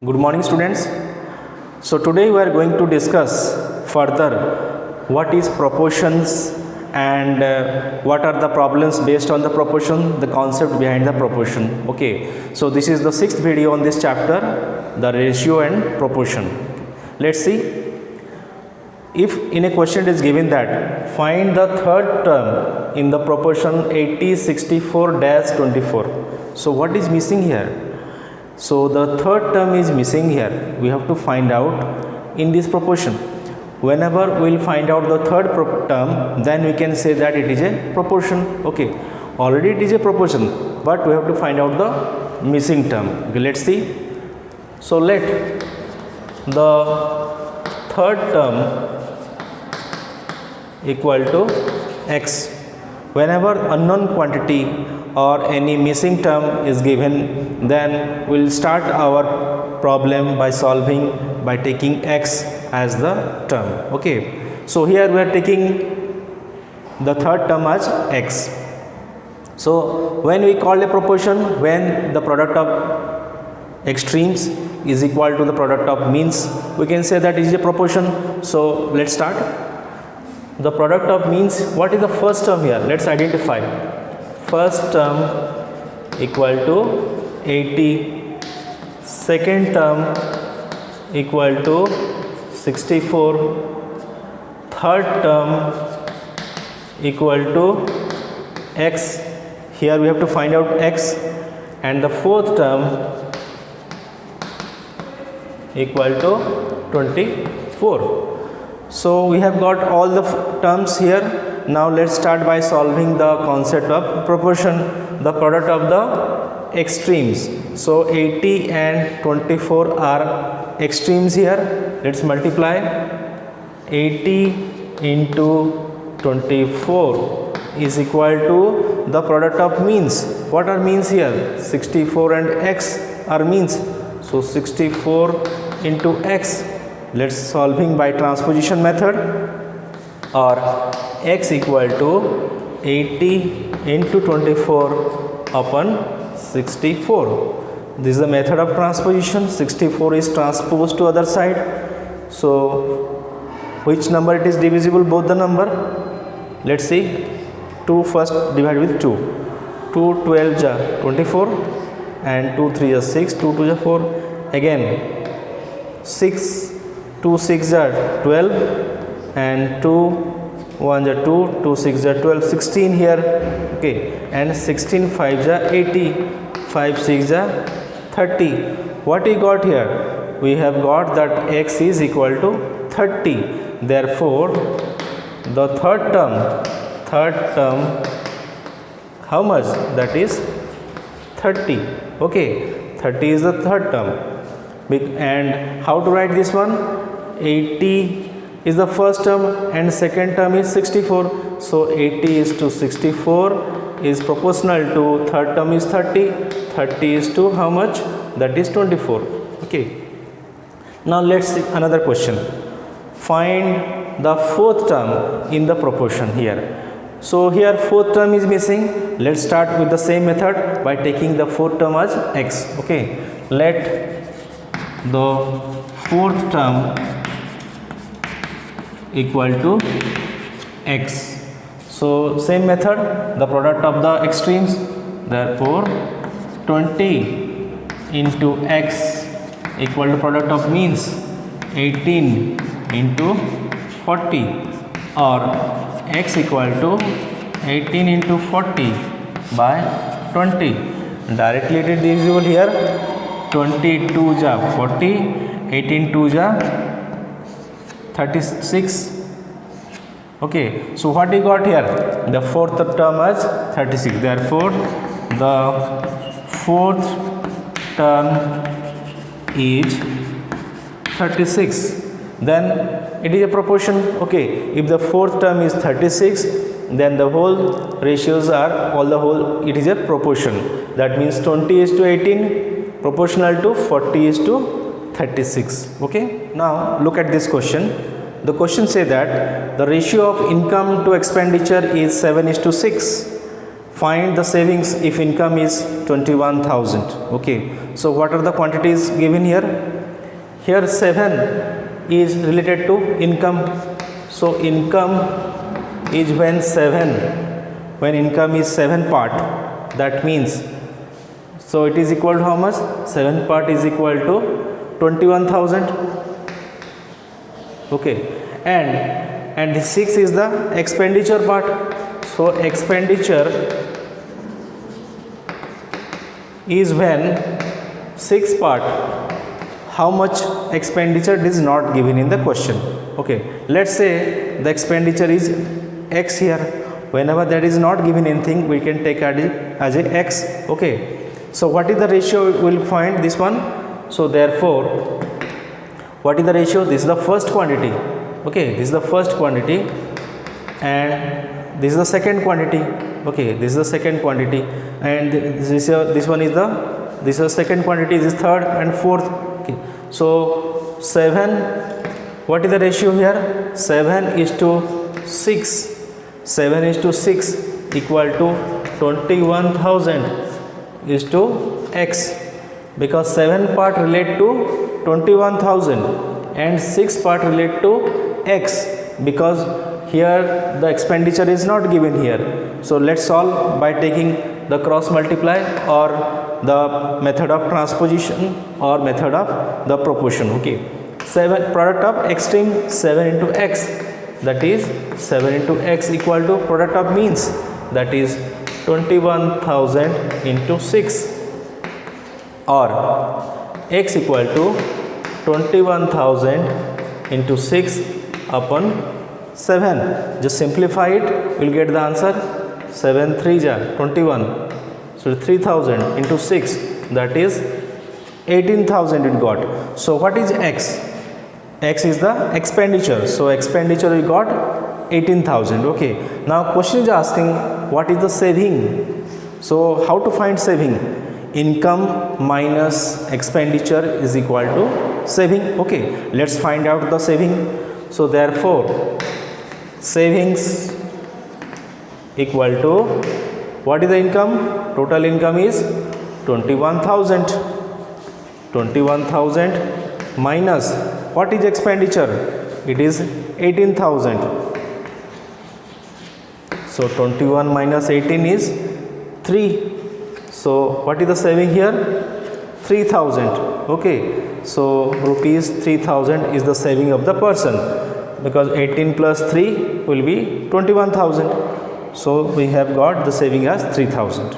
Good morning students. So today we are going to discuss further what is proportions and what are the problems based on the proportion, the concept behind the proportion. Okay, so this is the sixth video on this chapter, the ratio and proportion. Let's see. If in a question it is given that find the third term in the proportion 80/64-24. So what is missing here? So the third term is missing here. We have to find out in this proportion. Whenever we will find out the third term, then we can say that it is a proportion. Okay, already it is a proportion, but we have to find out the missing term. Okay, let's see. So let the third term equal to x. Whenever unknown quantity or any missing term is given, then we will start our problem by solving by taking x as the term. Okay, so here we are taking the third term as x. So when we call a proportion, when the product of extremes is equal to the product of means, we can say that it is a proportion. So let's start. The product of means, what is the first term here? Let's identify. First term equal to 80, second term equal to 64, third term equal to x. Here we have to find out x, and the fourth term equal to 24. So we have got all the terms here. Now let's start by solving the concept of proportion, the product of the extremes. So 80 and 24 are extremes here. Let's multiply. 80 into 24 is equal to the product of means. What are means here? 64 and x are means. So 64 into x. Let's solving by transposition method, or x equal to 80 into 24 upon 64. This is the method of transposition. 64 is transposed to other side. So which number it is divisible? Both the number. Let's see. 2 first divide with 2. 2 12 ja 24 and 2 3 is 6. 2 2 ja 4. Again 6. 2 6 are 12 and 2 1 are 2, 2 6 are 12, 16 here. Okay, and 16 5 are 80, 5 6 are 30. What we got here? We have got that x is equal to 30. Therefore the third term how much? That is 30. Okay, 30 is the third term. And how to write this one? 80 is the first term and second term is 64. So 80 is to 64 is proportional to third term is 30. 30 is to how much? That is 24. Okay. Now let's see another question. Find the fourth term in the proportion here. So here fourth term is missing. Let's start with the same method by taking the fourth term as x. Okay. Let the fourth term equal to x. So same method, the product of the extremes. Therefore 20 into x equal to product of means 18 into 40, or x equal to 18 into 40 by 20. Directly it is divisible here. 22 ja 40, 18 2 ja 36. Okay, so what we got here? The fourth term as 36. Therefore the fourth term is 36. Then it is a proportion. Okay, if the fourth term is 36, then the whole ratios are it is a proportion. That means 20 is to 18 proportional to 40 is to 36. Okay, now look at this question. The question say that the ratio of income to expenditure is 7:6. find the savings if income is 21,000. Okay, so what are the quantities given here? Here 7 is related to income. So income is when income is 7 part, that means, so it is equal to how much? 7 part is equal to 21,000. Okay, and the 6 is the expenditure part. So expenditure is when 6 part, how much expenditure is not given in the question. Okay, let's say the expenditure is X here. Whenever that is not given anything, we can take as a X. Okay, so what is the ratio? We will find this one. So therefore, what is the ratio? This is the first quantity. Okay, this is the first quantity, and this is the second quantity. Okay, this is the second quantity, and this one is this is the second quantity. This is third and fourth. Okay, so 7. What is the ratio here? 7 is to 6. 7 is to 6 equal to 21,000 is to X, because 7 part relate to 21,000 and 6 part relate to X, because here the expenditure is not given here. So let's solve by taking the cross multiply or the method of transposition or method of the proportion. Okay, 7 product of extreme 7 into X, that is 7 into X equal to product of means, that is 21,000 into 6, or X equal to 21,000 into 6 upon 7. Just simplify it, we will get the answer. 7 3 ja 21. So 3,000 into 6, that is 18,000 it got. So what is X? X is the expenditure. So expenditure we got 18,000. Okay. Now question is asking what is the saving. So how to find saving? Income minus expenditure is equal to saving. Okay. Let's find out the saving. So therefore savings equal to, what is the income? Total income is 21,000. 21,000 minus, what is expenditure? It is 18,000. So 21 minus 18 is 3. So what is the saving here? 3,000. Okay. So rupees 3,000 is the saving of the person, because 18 plus 3 will be 21,000. So we have got the saving as 3,000.